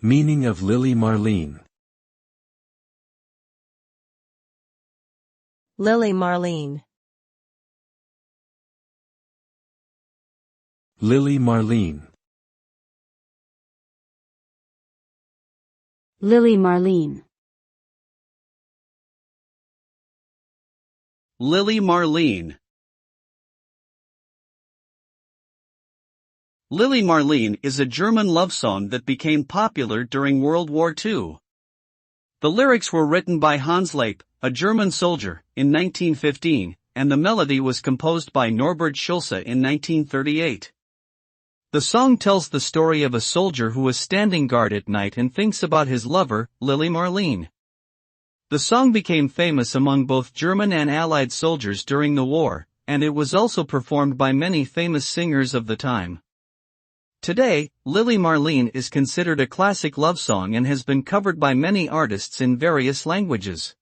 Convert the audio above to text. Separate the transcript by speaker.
Speaker 1: Meaning of Lili Marlene.
Speaker 2: Lili Marlene.
Speaker 1: Lili Marlene.
Speaker 3: Lili Marlene.
Speaker 4: Lili Marlene. Lili Marlene is a German love song that became popular during World War II. The lyrics were written by Hans Leip, a German soldier, in 1915, and the melody was composed by Norbert Schulze in 1938. The song tells the story of a soldier who is standing guard at night and thinks about his lover, Lili Marlene. The song became famous among both German and Allied soldiers during the war, and it was also performed by many famous singers of the time. Today, Lili Marlene is considered a classic love song and has been covered by many artists in various languages.